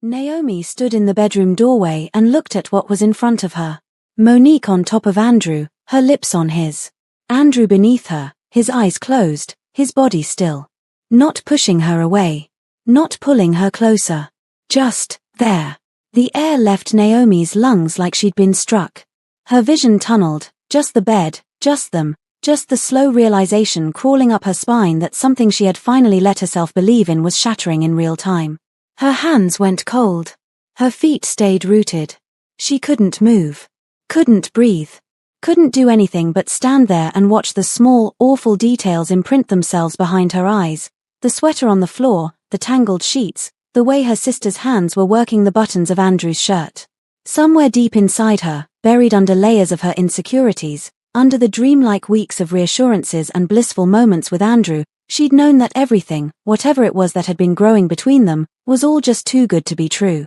Naomi stood in the bedroom doorway and looked at what was in front of her. Monique on top of Andrew, her lips on his. Andrew beneath her, his eyes closed, his body still. Not pushing her away. Not pulling her closer. Just there. The air left Naomi's lungs like she'd been struck. Her vision tunneled, just the bed, just them, just the slow realization crawling up her spine that something she had finally let herself believe in was shattering in real time. Her hands went cold. Her feet stayed rooted. She couldn't move. Couldn't breathe. Couldn't do anything but stand there and watch the small, awful details imprint themselves behind her eyes. The sweater on the floor, the tangled sheets, the way her sister's hands were working the buttons of Andrew's shirt. Somewhere deep inside her, buried under layers of her insecurities, under the dreamlike weeks of reassurances and blissful moments with Andrew, she'd known that everything, whatever it was that had been growing between them, was all just too good to be true.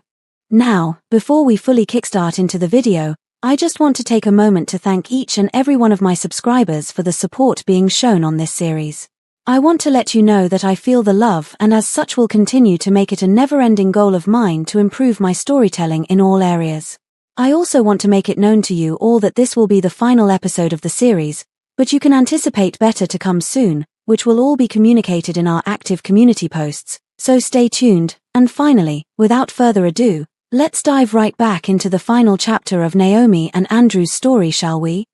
Now, before we fully kickstart into the video, I just want to take a moment to thank each and every one of my subscribers for the support being shown on this series. I want to let you know that I feel the love and as such will continue to make it a never-ending goal of mine to improve my storytelling in all areas. I also want to make it known to you all that this will be the final episode of the series, but you can anticipate better to come soon, which will all be communicated in our active community posts, so stay tuned. And finally, without further ado, let's dive right back into the final chapter of Naomi and Andrew's story, shall we?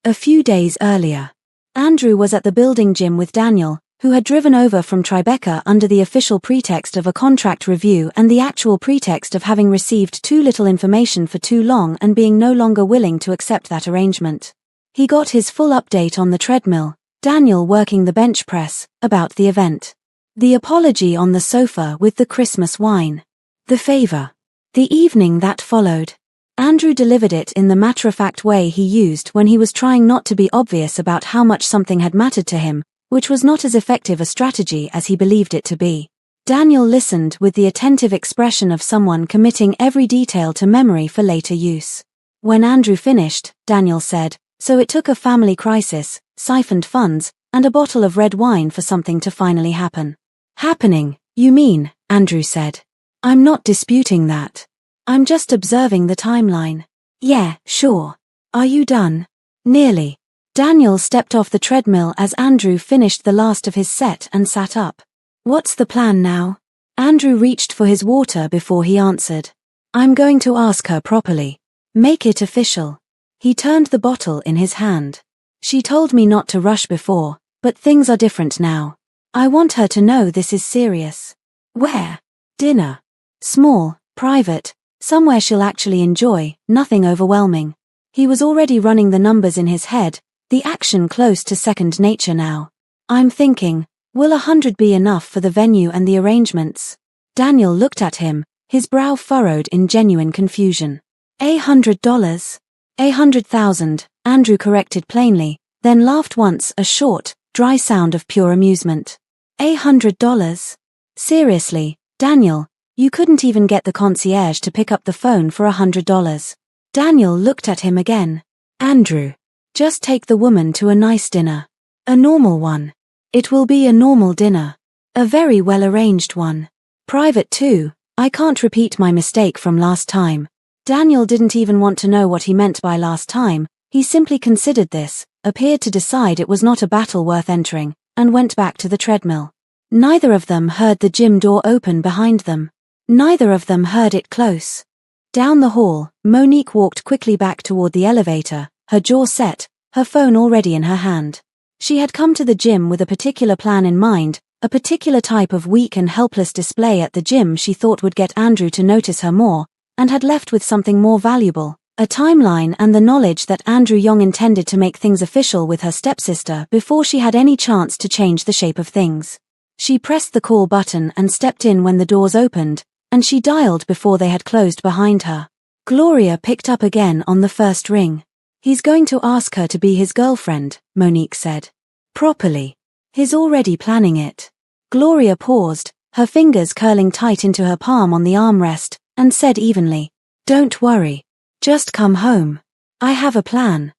A few days earlier, Andrew was at the building gym with Daniel, who had driven over from Tribeca under the official pretext of a contract review and the actual pretext of having received too little information for too long and being no longer willing to accept that arrangement. He got his full update on the treadmill, Daniel working the bench press, about the event. The apology on the sofa with the Christmas wine. The favor. The evening that followed. Andrew delivered it in the matter-of-fact way he used when he was trying not to be obvious about how much something had mattered to him, which was not as effective a strategy as he believed it to be. Daniel listened with the attentive expression of someone committing every detail to memory for later use. When Andrew finished, Daniel said, "So it took a family crisis, siphoned funds, and a bottle of red wine for something to finally happen." "Happening, you mean," Andrew said. "I'm not disputing that. I'm just observing the timeline." "Yeah, sure. Are you done?" "Nearly." Daniel stepped off the treadmill as Andrew finished the last of his set and sat up. "What's the plan now?" Andrew reached for his water before he answered. "I'm going to ask her properly. Make it official." He turned the bottle in his hand. "She told me not to rush before, but things are different now. I want her to know this is serious." "Where?" "Dinner. Small, private, somewhere she'll actually enjoy, nothing overwhelming." He was already running the numbers in his head, the action close to second nature now. "I'm thinking, will 100 be enough for the venue and the arrangements?" Daniel looked at him, his brow furrowed in genuine confusion. $100? 100,000, Andrew corrected plainly, then laughed once, a short, dry sound of pure amusement. $100? Seriously, Daniel, you couldn't even get the concierge to pick up the phone for $100. Daniel looked at him again. "Andrew, just take the woman to a nice dinner. A normal one. It will be a normal dinner. A very well-arranged one. Private too. I can't repeat my mistake from last time." Daniel didn't even want to know what he meant by last time, he simply considered this, appeared to decide it was not a battle worth entering, and went back to the treadmill. Neither of them heard the gym door open behind them. Neither of them heard it close. Down the hall, Monique walked quickly back toward the elevator, her jaw set, her phone already in her hand. She had come to the gym with a particular plan in mind, a particular type of weak and helpless display at the gym she thought would get Andrew to notice her more, and had left with something more valuable, a timeline and the knowledge that Andrew Young intended to make things official with her stepsister before she had any chance to change the shape of things. She pressed the call button and stepped in when the doors opened, and she dialed before they had closed behind her. Gloria picked up again on the first ring. "He's going to ask her to be his girlfriend," Monique said. "Properly. He's already planning it." Gloria paused, her fingers curling tight into her palm on the armrest, and said evenly, "Don't worry. Just come home. I have a plan."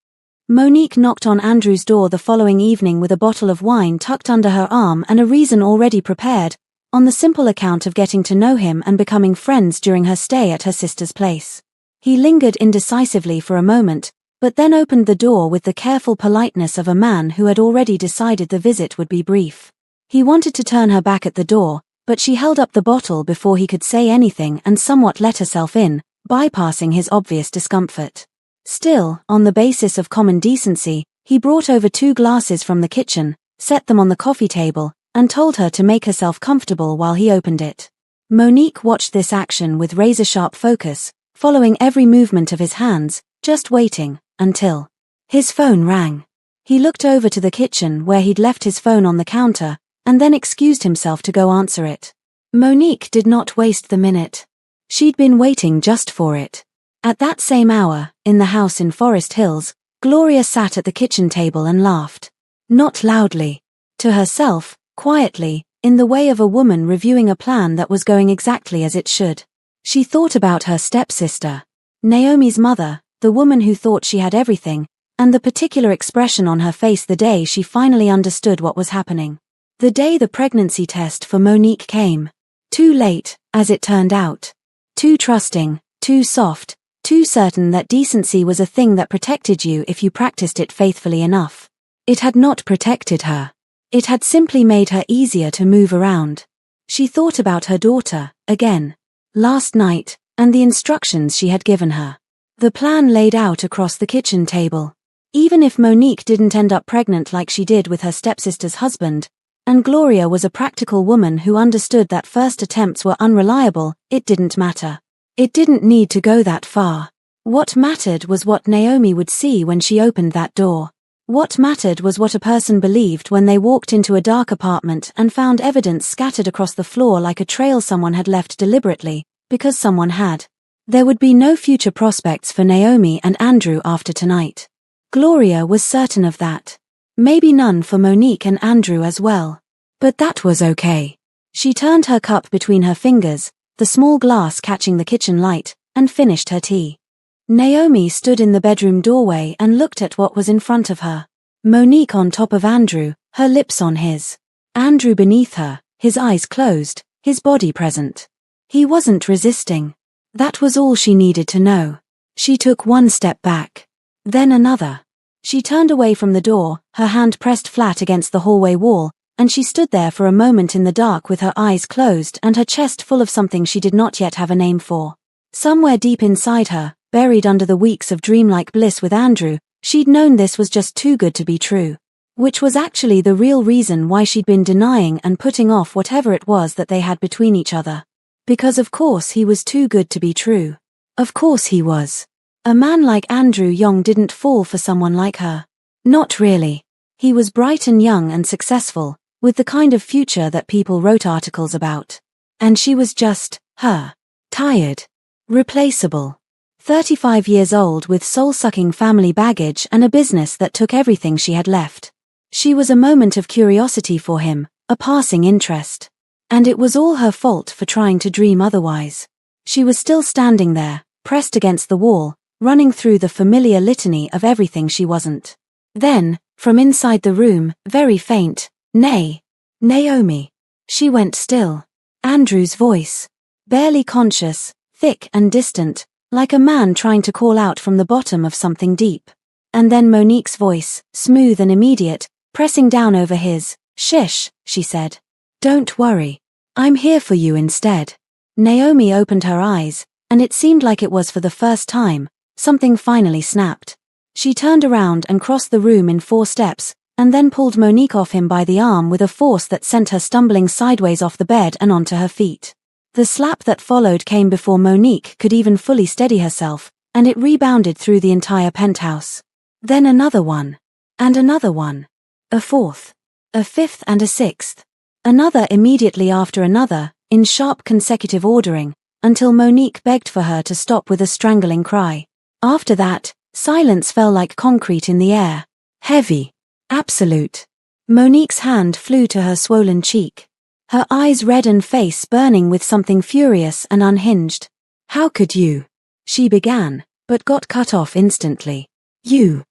Monique knocked on Andrew's door the following evening with a bottle of wine tucked under her arm and a reason already prepared, on the simple account of getting to know him and becoming friends during her stay at her sister's place. He lingered indecisively for a moment, but then opened the door with the careful politeness of a man who had already decided the visit would be brief. He wanted to turn her back at the door, but she held up the bottle before he could say anything and somewhat let herself in, bypassing his obvious discomfort. Still, on the basis of common decency, he brought over 2 glasses from the kitchen, set them on the coffee table, and told her to make herself comfortable while he opened it. Monique watched this action with razor-sharp focus, following every movement of his hands, just waiting, until his phone rang. He looked over to the kitchen where he'd left his phone on the counter, and then excused himself to go answer it. Monique did not waste the minute. She'd been waiting just for it. At that same hour, in the house in Forest Hills, Gloria sat at the kitchen table and laughed. Not loudly. To herself, quietly, in the way of a woman reviewing a plan that was going exactly as it should. She thought about her stepsister, Naomi's mother, the woman who thought she had everything, and the particular expression on her face the day she finally understood what was happening. The day the pregnancy test for Monique came. Too late, as it turned out. Too trusting, too soft, too certain that decency was a thing that protected you if you practiced it faithfully enough. It had not protected her. It had simply made her easier to move around. She thought about her daughter, again. Last night, and the instructions she had given her. The plan laid out across the kitchen table. Even if Monique didn't end up pregnant like she did with her stepsister's husband, and Gloria was a practical woman who understood that first attempts were unreliable, it didn't matter. It didn't need to go that far. What mattered was what Naomi would see when she opened that door. What mattered was what a person believed when they walked into a dark apartment and found evidence scattered across the floor like a trail someone had left deliberately, because someone had. There would be no future prospects for Naomi and Andrew after tonight. Gloria was certain of that. Maybe none for Monique and Andrew as well. But that was okay. She turned her cup between her fingers, the small glass catching the kitchen light, and finished her tea. Naomi stood in the bedroom doorway and looked at what was in front of her. Monique on top of Andrew, her lips on his. Andrew beneath her, his eyes closed, his body present. He wasn't resisting. That was all she needed to know. She took one step back. Then another. She turned away from the door, her hand pressed flat against the hallway wall, and she stood there for a moment in the dark with her eyes closed and her chest full of something she did not yet have a name for. Somewhere deep inside her, buried under the weeks of dreamlike bliss with Andrew, she'd known this was just too good to be true. Which was actually the real reason why she'd been denying and putting off whatever it was that they had between each other. Because of course he was too good to be true. Of course he was. A man like Andrew Young didn't fall for someone like her. Not really. He was bright and young and successful, with the kind of future that people wrote articles about. And she was just, her. Tired. Replaceable. 35 years old with soul-sucking family baggage and a business that took everything she had left. She was a moment of curiosity for him, a passing interest. And it was all her fault for trying to dream otherwise. She was still standing there, pressed against the wall, running through the familiar litany of everything she wasn't. Then, from inside the room, very faint, "Nay. Naomi." She went still. Andrew's voice. Barely conscious, thick and distant, like a man trying to call out from the bottom of something deep. And then Monique's voice, smooth and immediate, pressing down over his. "Shish," she said. "Don't worry. I'm here for you instead." Naomi opened her eyes, and it seemed like it was for the first time. Something finally snapped. She turned around and crossed the room in 4 steps, and then pulled Monique off him by the arm with a force that sent her stumbling sideways off the bed and onto her feet. The slap that followed came before Monique could even fully steady herself, and it rebounded through the entire penthouse. Then another one. And another one. A fourth. A fifth and a sixth. Another immediately after another, in sharp consecutive ordering, until Monique begged for her to stop with a strangling cry. After that, silence fell like concrete in the air. Heavy. Absolute. Monique's hand flew to her swollen cheek. Her eyes red and face burning with something furious and unhinged. "How could you?" she began, but got cut off instantly. You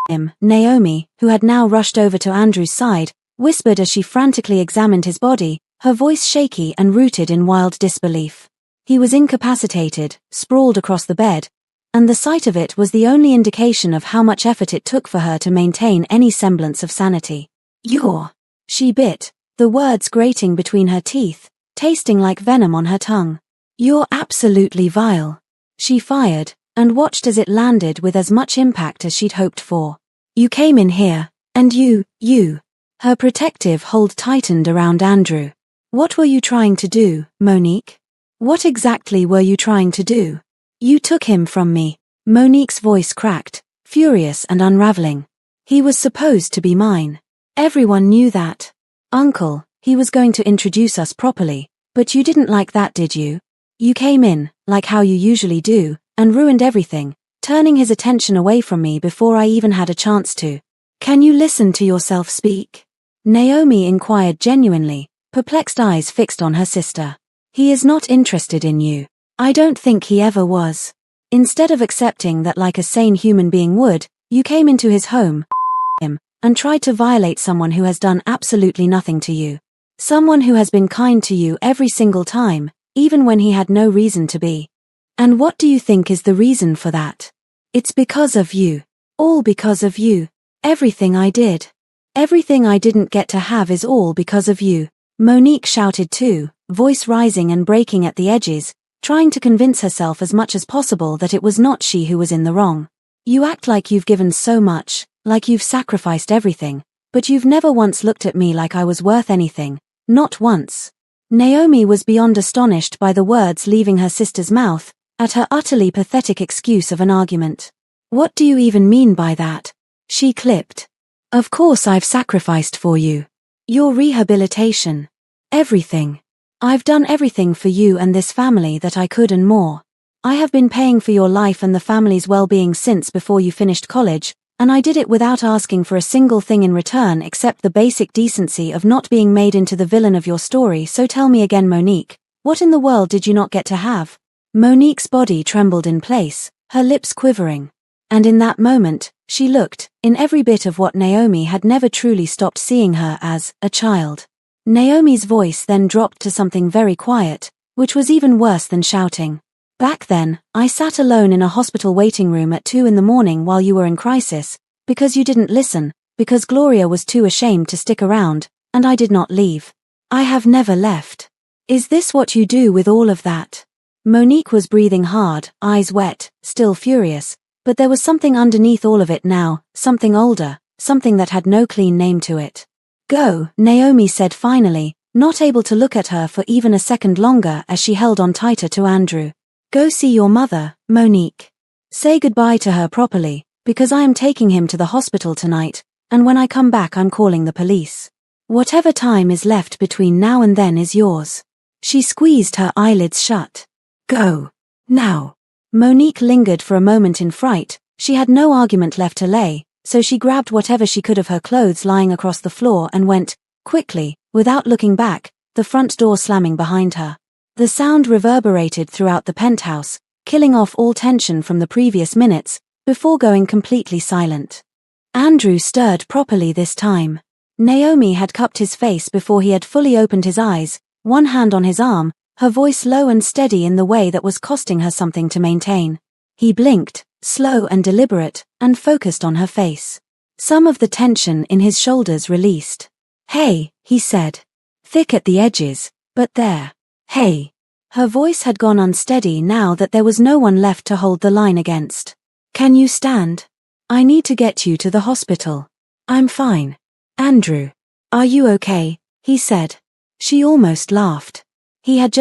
him," Naomi, who had now rushed over to Andrew's side, whispered as she frantically examined his body, her voice shaky and rooted in wild disbelief. He was incapacitated, sprawled across the bed, and the sight of it was the only indication of how much effort it took for her to maintain any semblance of sanity. She bit, the words grating between her teeth, tasting like venom on her tongue. You're absolutely vile. She fired, and watched as it landed with as much impact as she'd hoped for. You came in here, and you. Her protective hold tightened around Andrew. What were you trying to do, Monique? What exactly were you trying to do? You took him from me. Monique's voice cracked, furious and unraveling. He was supposed to be mine. Everyone knew that. Uncle, he was going to introduce us properly, but you didn't like that, did you? You came in, like how you usually do, and ruined everything, turning his attention away from me before I even had a chance to. Can you listen to yourself speak? Naomi inquired genuinely, perplexed eyes fixed on her sister. He is not interested in you. I don't think he ever was. Instead of accepting that like a sane human being would, you came into his home, him, and tried to violate someone who has done absolutely nothing to you. Someone who has been kind to you every single time, even when he had no reason to be. And what do you think is the reason for that? It's because of you. All because of you. Everything I did. Everything I didn't get to have is all because of you. Monique shouted too, voice rising and breaking at the edges, trying to convince herself as much as possible that it was not she who was in the wrong. You act like you've given so much, like you've sacrificed everything, but you've never once looked at me like I was worth anything. Not once. Naomi was beyond astonished by the words leaving her sister's mouth, at her utterly pathetic excuse of an argument. What do you even mean by that? She clipped. Of course I've sacrificed for you. Your rehabilitation. Everything. I've done everything for you and this family that I could and more. I have been paying for your life and the family's well-being since before you finished college, and I did it without asking for a single thing in return except the basic decency of not being made into the villain of your story. So tell me again, Monique, what in the world did you not get to have? Monique's body trembled in place, her lips quivering. And in that moment, she looked, in every bit of what Naomi had never truly stopped seeing her as, a child. Naomi's voice then dropped to something very quiet, which was even worse than shouting. Back then, I sat alone in a hospital waiting room at 2 in the morning while you were in crisis, because you didn't listen, because Gloria was too ashamed to stick around, and I did not leave. I have never left. Is this what you do with all of that? Monique was breathing hard, eyes wet, still furious. But there was something underneath all of it now, something older, something that had no clean name to it. Go, Naomi said finally, not able to look at her for even a second longer as she held on tighter to Andrew. Go see your mother, Monique. Say goodbye to her properly, because I am taking him to the hospital tonight, and when I come back I'm calling the police. Whatever time is left between now and then is yours. She squeezed her eyelids shut. Go. Now. Monique lingered for a moment in fright. She had no argument left to lay, so she grabbed whatever she could of her clothes lying across the floor and went, quickly, without looking back, the front door slamming behind her. The sound reverberated throughout the penthouse, killing off all tension from the previous minutes, before going completely silent. Andrew stirred properly this time. Naomi had cupped his face before he had fully opened his eyes, one hand on his arm, her voice low and steady in the way that was costing her something to maintain. He blinked, slow and deliberate, and focused on her face. Some of the tension in his shoulders released. Hey, he said. Thick at the edges, but there. Hey. Her voice had gone unsteady now that there was no one left to hold the line against. Can you stand? I need to get you to the hospital. I'm fine. Andrew. Are you okay? He said. She almost laughed. She had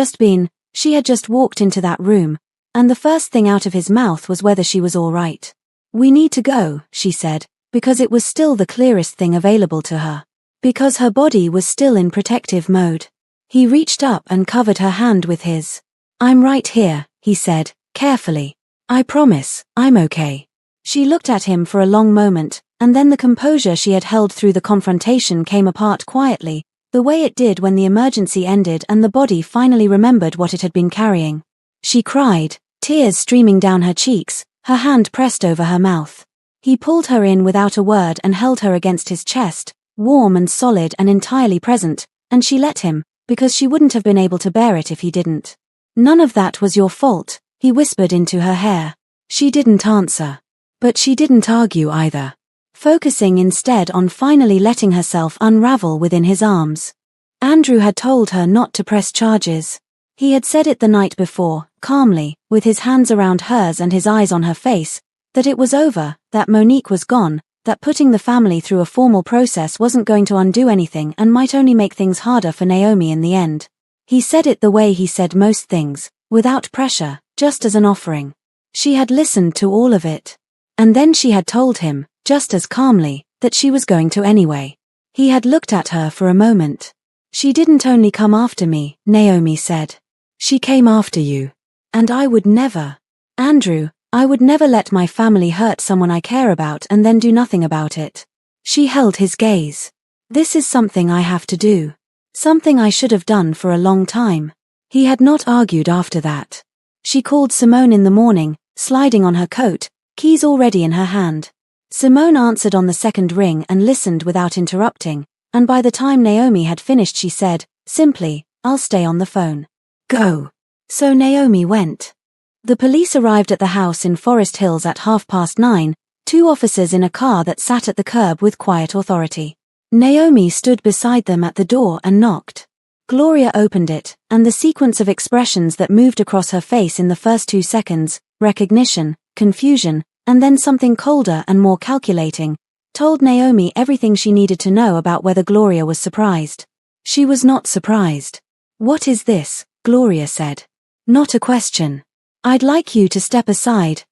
just walked into that room, and the first thing out of his mouth was whether she was all right. We need to go, she said, because it was still the clearest thing available to her. Because her body was still in protective mode. He reached up and covered her hand with his. I'm right here, he said, carefully. I promise, I'm okay. She looked at him for a long moment, and then the composure she had held through the confrontation came apart quietly, the way it did when the emergency ended and the body finally remembered what it had been carrying. She cried, tears streaming down her cheeks, her hand pressed over her mouth. He pulled her in without a word and held her against his chest, warm and solid and entirely present, and she let him, because she wouldn't have been able to bear it if he didn't. None of that was your fault, he whispered into her hair. She didn't answer. But she didn't argue either, focusing instead on finally letting herself unravel within his arms. Andrew had told her not to press charges. He had said it the night before, calmly, with his hands around hers and his eyes on her face, that it was over, that Monique was gone, that putting the family through a formal process wasn't going to undo anything and might only make things harder for Naomi in the end. He said it the way he said most things, without pressure, just as an offering. She had listened to all of it. And then she had told him, just as calmly, that she was going to anyway. He had looked at her for a moment. She didn't only come after me, Naomi said. She came after you. And I would never. Andrew, I would never let my family hurt someone I care about and then do nothing about it. She held his gaze. This is something I have to do. Something I should have done for a long time. He had not argued after that. She called Simone in the morning, sliding on her coat, keys already in her hand. Simone answered on the second ring and listened without interrupting, and by the time Naomi had finished she said, simply, I'll stay on the phone. Go. So Naomi went. The police arrived at the house in Forest Hills at 9:30, 2 officers in a car that sat at the curb with quiet authority. Naomi stood beside them at the door and knocked. Gloria opened it, and the sequence of expressions that moved across her face in the first 2 seconds, recognition, confusion, and then something colder and more calculating, told Naomi everything she needed to know about whether Gloria was surprised. She was not surprised. What is this? Gloria said. Not a question. I'd like you to step aside,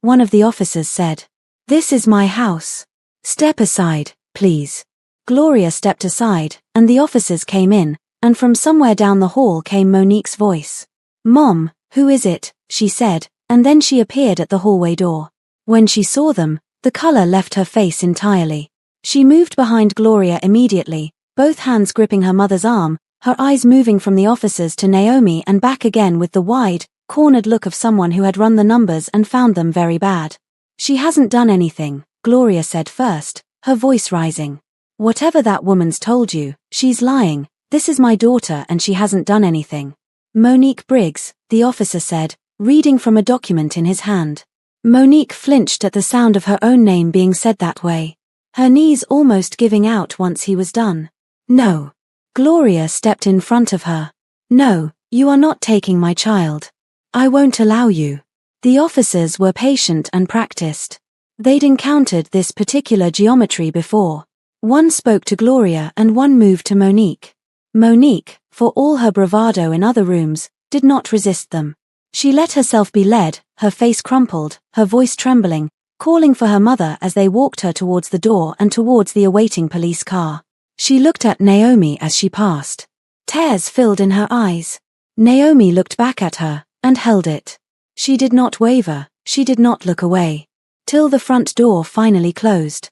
one of the officers said. This is my house. Step aside, please. Gloria stepped aside, and the officers came in, and from somewhere down the hall came Monique's voice. Mom, who is it? She said, and then she appeared at the hallway door. When she saw them, the color left her face entirely. She moved behind Gloria immediately, both hands gripping her mother's arm, her eyes moving from the officers to Naomi and back again with the wide, cornered look of someone who had run the numbers and found them very bad. She hasn't done anything, Gloria said first, her voice rising. Whatever that woman's told you, she's lying. This is my daughter and she hasn't done anything. Monique Briggs, the officer said, reading from a document in his hand. Monique flinched at the sound of her own name being said that way, her knees almost giving out once he was done. No. Gloria stepped in front of her. No, you are not taking my child. I won't allow you. The officers were patient and practiced. They'd encountered this particular geometry before. One spoke to Gloria and one moved to Monique. Monique, for all her bravado in other rooms, did not resist them. She let herself be led, her face crumpled, her voice trembling, calling for her mother as they walked her towards the door and towards the awaiting police car. She looked at Naomi as she passed. Tears filled in her eyes. Naomi looked back at her, and held it. She did not waver, she did not look away. Till the front door finally closed.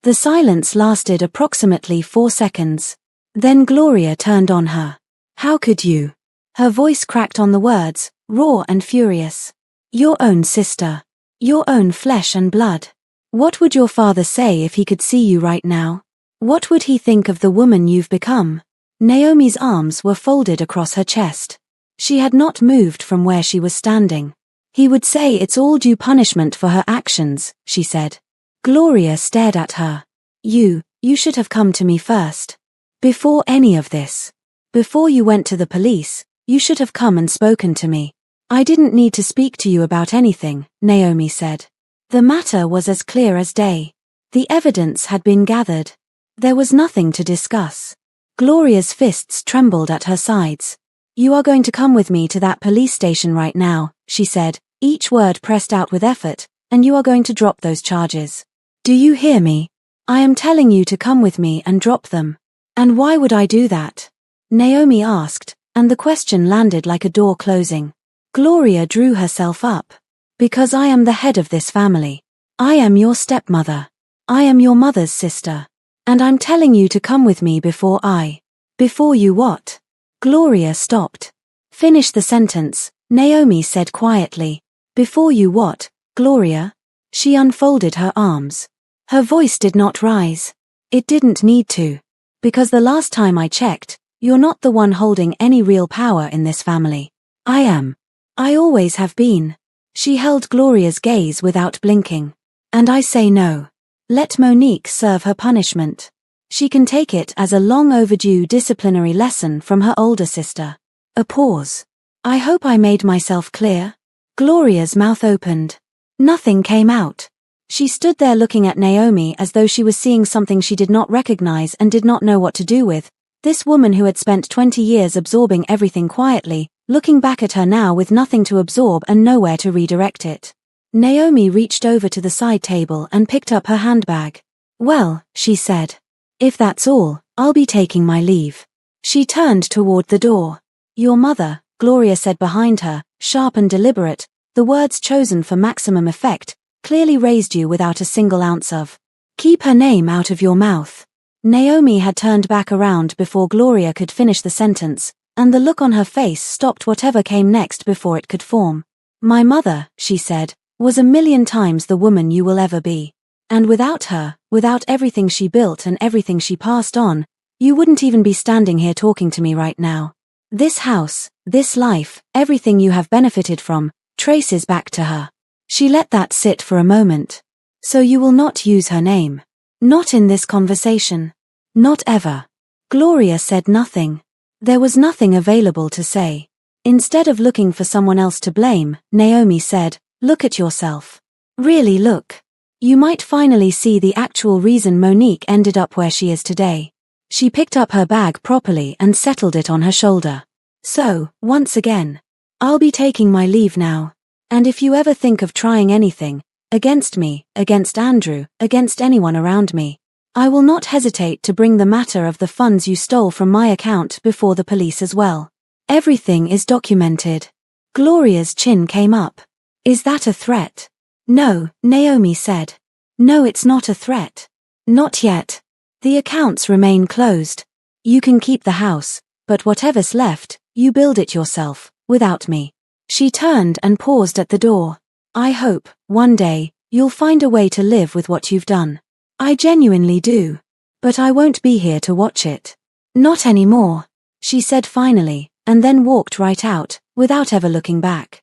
The silence lasted approximately 4 seconds. Then Gloria turned on her. How could you? Her voice cracked on the words, raw and furious. Your own sister. Your own flesh and blood. What would your father say if he could see you right now? What would he think of the woman you've become? Naomi's arms were folded across her chest. She had not moved from where she was standing. He would say it's all due punishment for her actions, she said. Gloria stared at her. You should have come to me first. Before any of this. Before you went to the police, you should have come and spoken to me. I didn't need to speak to you about anything, Naomi said. The matter was as clear as day. The evidence had been gathered. There was nothing to discuss. Gloria's fists trembled at her sides. You are going to come with me to that police station right now, she said, each word pressed out with effort, and you are going to drop those charges. Do you hear me? I am telling you to come with me and drop them. And why would I do that? Naomi asked, and the question landed like a door closing. Gloria drew herself up. Because I am the head of this family. I am your stepmother. I am your mother's sister. And I'm telling you to come with me before you what? Gloria stopped. Finish the sentence, Naomi said quietly. Before you what, Gloria? She unfolded her arms. Her voice did not rise. It didn't need to. Because the last time I checked, You're not the one holding any real power in this family. I am. I always have been. She held Gloria's gaze without blinking. And I say no. Let Monique serve her punishment. She can take it as a long overdue disciplinary lesson from her older sister. A pause. I hope I made myself clear. Gloria's mouth opened. Nothing came out. She stood there looking at Naomi as though she was seeing something she did not recognize and did not know what to do with. This woman who had spent 20 years absorbing everything quietly, looking back at her now with nothing to absorb and nowhere to redirect it. Naomi reached over to the side table and picked up her handbag. Well, she said. If that's all, I'll be taking my leave. She turned toward the door. Your mother, Gloria said behind her, sharp and deliberate, the words chosen for maximum effect, clearly raised you without a single ounce of. Keep her name out of your mouth. Naomi had turned back around before Gloria could finish the sentence, and the look on her face stopped whatever came next before it could form. My mother, she said, was a million times the woman you will ever be. And without her, without everything she built and everything she passed on, you wouldn't even be standing here talking to me right now. This house, this life, everything you have benefited from, traces back to her. She let that sit for a moment. So you will not use her name. Not in this conversation. Not ever. Gloria said nothing. There was nothing available to say. Instead of looking for someone else to blame, Naomi said, look at yourself. Really look. You might finally see the actual reason Monique ended up where she is today. She picked up her bag properly and settled it on her shoulder. So, once again, I'll be taking my leave now. And if you ever think of trying anything, against me, against Andrew, against anyone around me, I will not hesitate to bring the matter of the funds you stole from my account before the police as well. Everything is documented. Gloria's chin came up. Is that a threat? No, Naomi said. No, it's not a threat. Not yet. The accounts remain closed. You can keep the house, but whatever's left, you build it yourself, without me. She turned and paused at the door. I hope, one day, you'll find a way to live with what you've done. I genuinely do. But I won't be here to watch it. Not anymore, she said finally, and then walked right out, without ever looking back.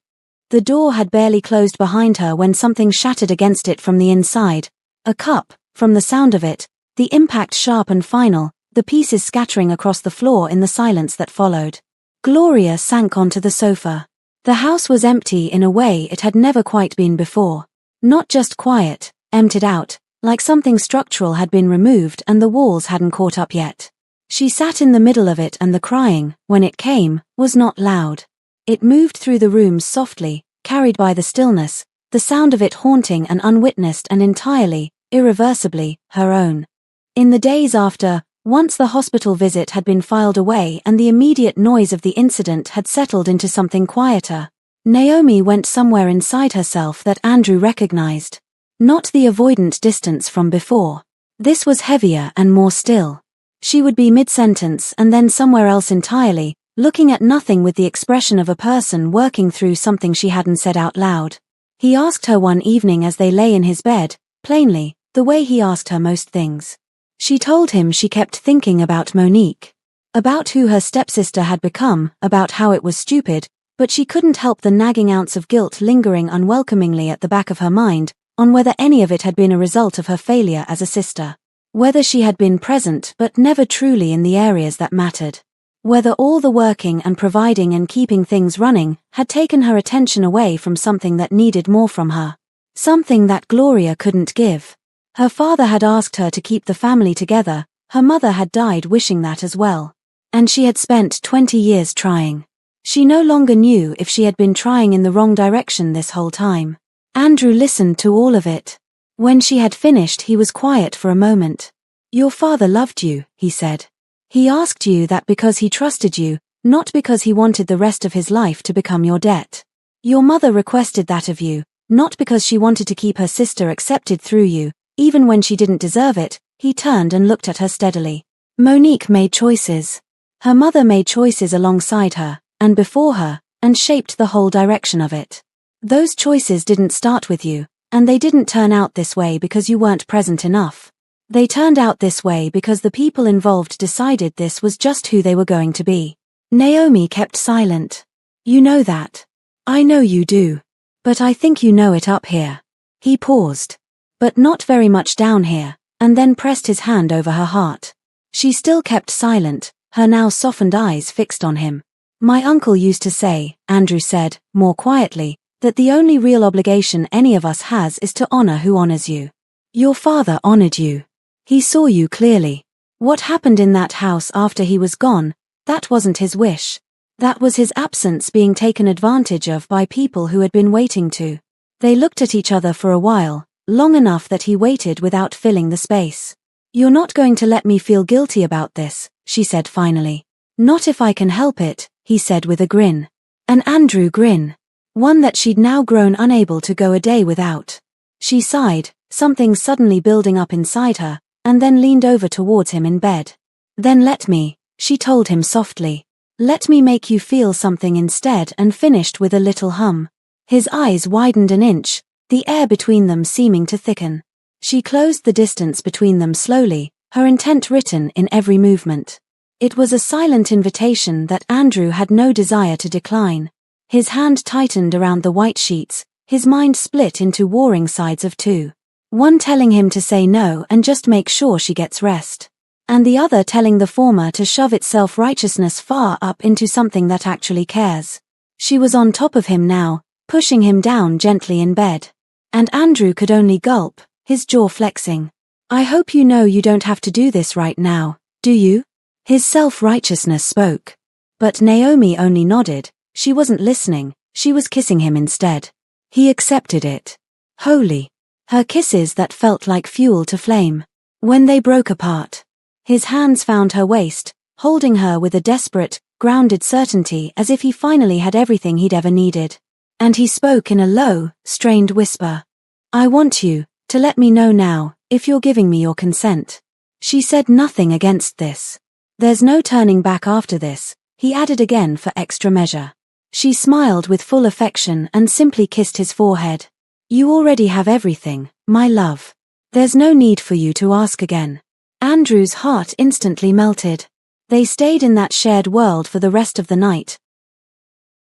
The door had barely closed behind her when something shattered against it from the inside. A cup, from the sound of it, the impact sharp and final, the pieces scattering across the floor in the silence that followed. Gloria sank onto the sofa. The house was empty in a way it had never quite been before. Not just quiet, emptied out, like something structural had been removed and the walls hadn't caught up yet. She sat in the middle of it and the crying, when it came, was not loud. It moved through the rooms softly, carried by the stillness, the sound of it haunting and unwitnessed and entirely, irreversibly, her own. In the days after, once the hospital visit had been filed away and the immediate noise of the incident had settled into something quieter, Naomi went somewhere inside herself that Andrew recognized. Not the avoidant distance from before. This was heavier and more still. She would be mid-sentence and then somewhere else entirely, looking at nothing with the expression of a person working through something she hadn't said out loud. He asked her one evening as they lay in his bed, plainly, the way he asked her most things. She told him she kept thinking about Monique. About who her stepsister had become, about how it was stupid, but she couldn't help the nagging ounce of guilt lingering unwelcomingly at the back of her mind, on whether any of it had been a result of her failure as a sister. Whether she had been present but never truly in the areas that mattered. Whether all the working and providing and keeping things running had taken her attention away from something that needed more from her. Something that Gloria couldn't give. Her father had asked her to keep the family together, her mother had died wishing that as well. And she had spent 20 years trying. She no longer knew if she had been trying in the wrong direction this whole time. Andrew listened to all of it. When she had finished, he was quiet for a moment. Your father loved you, he said. He asked you that because he trusted you, not because he wanted the rest of his life to become your debt. Your mother requested that of you, not because she wanted to keep her sister accepted through you, even when she didn't deserve it. He turned and looked at her steadily. Monique made choices. Her mother made choices alongside her, and before her, and shaped the whole direction of it. Those choices didn't start with you, and they didn't turn out this way because you weren't present enough. They turned out this way because the people involved decided this was just who they were going to be. Naomi kept silent. You know that. I know you do. But I think you know it up here. He paused. But not very much down here, and then pressed his hand over her heart. She still kept silent, her now softened eyes fixed on him. My uncle used to say, Andrew said, more quietly, that the only real obligation any of us has is to honor who honors you. Your father honored you. He saw you clearly. What happened in that house after he was gone, that wasn't his wish. That was his absence being taken advantage of by people who had been waiting to. They looked at each other for a while, long enough that he waited without filling the space. You're not going to let me feel guilty about this, she said finally. Not if I can help it, he said with a grin. An Andrew grin. One that she'd now grown unable to go a day without. She sighed, something suddenly building up inside her, and then leaned over towards him in bed. Then let me, she told him softly. Let me make you feel something instead, and finished with a little hum. His eyes widened an inch, the air between them seeming to thicken. She closed the distance between them slowly, her intent written in every movement. It was a silent invitation that Andrew had no desire to decline. His hand tightened around the white sheets, his mind split into warring sides of two. One telling him to say no and just make sure she gets rest. And the other telling the former to shove its self-righteousness far up into something that actually cares. She was on top of him now, pushing him down gently in bed. And Andrew could only gulp, his jaw flexing. I hope you know you don't have to do this right now, do you? His self-righteousness spoke. But Naomi only nodded. She wasn't listening, she was kissing him instead. He accepted it. Wholly. Her kisses that felt like fuel to flame. When they broke apart, his hands found her waist, holding her with a desperate, grounded certainty as if he finally had everything he'd ever needed. And he spoke in a low, strained whisper. I want you to let me know now, if you're giving me your consent. She said nothing against this. There's no turning back after this, he added again for extra measure. She smiled with full affection and simply kissed his forehead. You already have everything, my love. There's no need for you to ask again. Andrew's heart instantly melted. They stayed in that shared world for the rest of the night.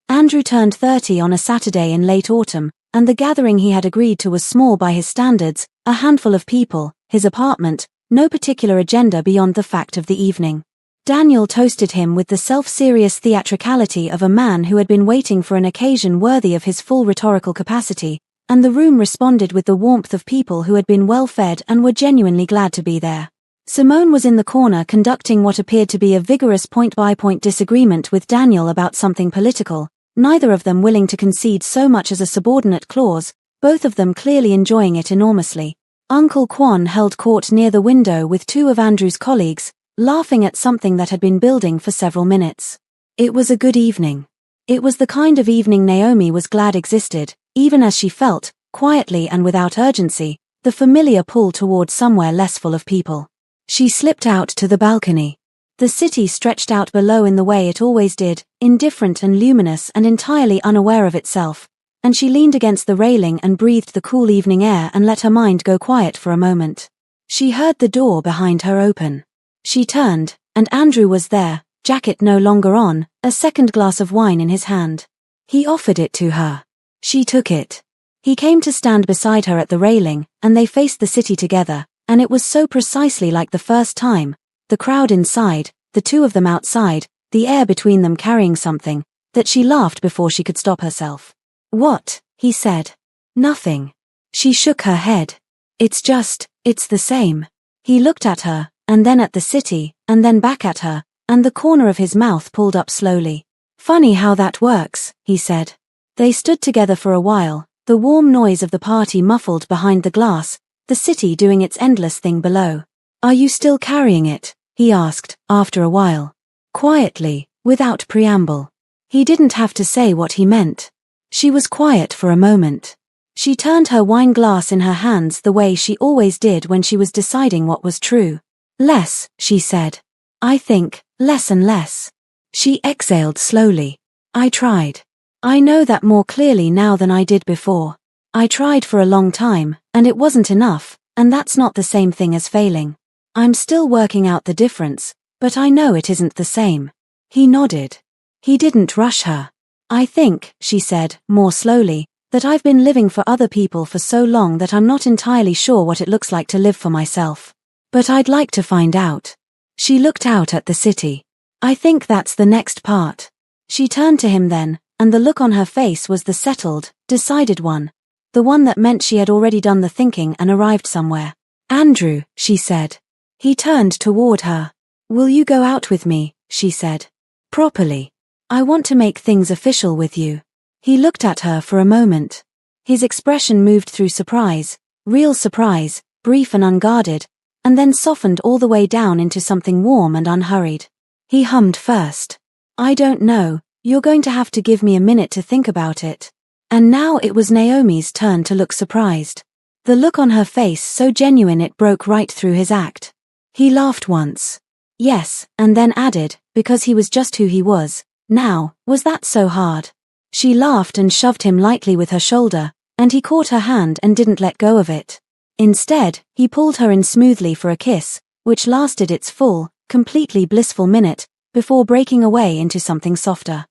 Andrew turned 30 on a Saturday in late autumn, and the gathering he had agreed to was small by his standards, a handful of people, his apartment, no particular agenda beyond the fact of the evening. Daniel toasted him with the self-serious theatricality of a man who had been waiting for an occasion worthy of his full rhetorical capacity, and the room responded with the warmth of people who had been well fed and were genuinely glad to be there. Simone was in the corner conducting what appeared to be a vigorous point-by-point disagreement with Daniel about something political, neither of them willing to concede so much as a subordinate clause, both of them clearly enjoying it enormously. Uncle Quan held court near the window with two of Andrew's colleagues, laughing at something that had been building for several minutes. It was a good evening. It was the kind of evening Naomi was glad existed, even as she felt, quietly and without urgency, the familiar pull toward somewhere less full of people. She slipped out to the balcony. The city stretched out below in the way it always did, indifferent and luminous and entirely unaware of itself, and she leaned against the railing and breathed the cool evening air and let her mind go quiet for a moment. She heard the door behind her open. She turned, and Andrew was there, jacket no longer on, a second glass of wine in his hand. He offered it to her. She took it. He came to stand beside her at the railing, and they faced the city together, and it was so precisely like the first time, the crowd inside, the two of them outside, the air between them carrying something, that she laughed before she could stop herself. What? He said. Nothing. She shook her head. It's the same. He looked at her, and then at the city, and then back at her, and the corner of his mouth pulled up slowly. Funny how that works, he said. They stood together for a while, the warm noise of the party muffled behind the glass, the city doing its endless thing below. Are you still carrying it? He asked, after a while. Quietly, without preamble. He didn't have to say what he meant. She was quiet for a moment. She turned her wine glass in her hands the way she always did when she was deciding what was true. Less, she said. I think, less and less. She exhaled slowly. I tried. I know that more clearly now than I did before. I tried for a long time, and it wasn't enough, And that's not the same thing as failing. I'm still working out the difference, but I know it isn't the same. He nodded. He didn't rush her. I think, she said, more slowly, that I've been living for other people for so long that I'm not entirely sure what it looks like to live for myself. But I'd like to find out. She looked out at the city. I think that's the next part. She turned to him then, and the look on her face was the settled, decided one. The one that meant she had already done the thinking and arrived somewhere. Andrew, she said. He turned toward her. Will you go out with me, she said. Properly. I want to make things official with you. He looked at her for a moment. His expression moved through surprise, real surprise, brief and unguarded, and then softened all the way down into something warm and unhurried. He hummed first. I don't know, you're going to have to give me a minute to think about it. And now it was Naomi's turn to look surprised. The look on her face so genuine it broke right through his act. He laughed once. Yes, and then added, because he was just who he was. Now, was that so hard? She laughed and shoved him lightly with her shoulder, and he caught her hand and didn't let go of it. Instead, he pulled her in smoothly for a kiss, which lasted its full, completely blissful minute, before breaking away into something softer.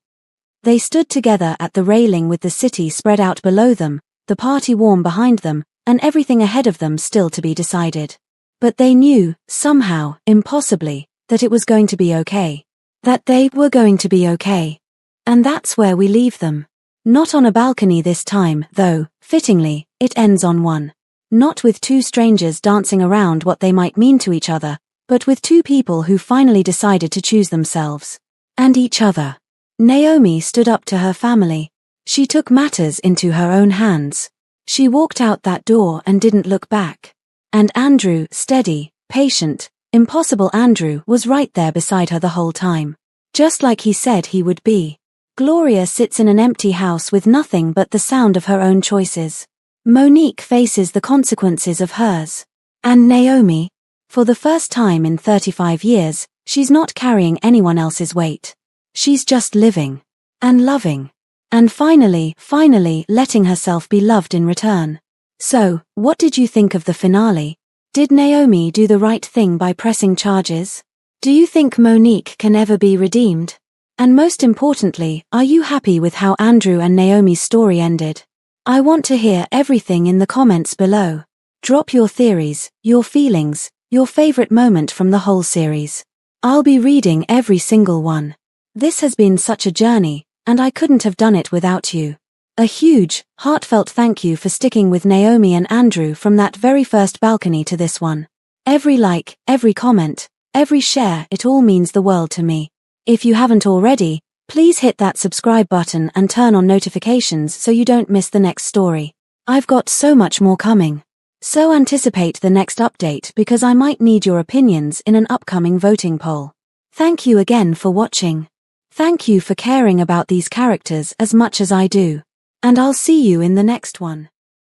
They stood together at the railing with the city spread out below them, the party warm behind them, and everything ahead of them still to be decided. But they knew, somehow, impossibly, that it was going to be okay. That they were going to be okay. And that's where we leave them. Not on a balcony this time, though, fittingly, it ends on one. Not with two strangers dancing around what they might mean to each other, but with two people who finally decided to choose themselves. And each other. Naomi stood up to her family. She took matters into her own hands. She walked out that door and didn't look back. And Andrew, steady, patient, impossible Andrew, was right there beside her the whole time. Just like he said he would be. Gloria sits in an empty house with nothing but the sound of her own choices. Monique faces the consequences of hers. And Naomi, for the first time in 35 years, she's not carrying anyone else's weight. She's just living. And loving. And finally letting herself be loved in return. So, what did you think of the finale? Did Naomi do the right thing by pressing charges? Do you think Monique can ever be redeemed? And most importantly, are you happy with how Andrew and Naomi's story ended? I want to hear everything in the comments below. Drop your theories, your feelings, your favorite moment from the whole series. I'll be reading every single one. This has been such a journey, and I couldn't have done it without you. A huge, heartfelt thank you for sticking with Naomi and Andrew from that very first balcony to this one. Every like, every comment, every share, it all means the world to me. If you haven't already, please hit that subscribe button and turn on notifications so you don't miss the next story. I've got so much more coming. So anticipate the next update because I might need your opinions in an upcoming voting poll. Thank you again for watching. Thank you for caring about these characters as much as I do. And I'll see you in the next one.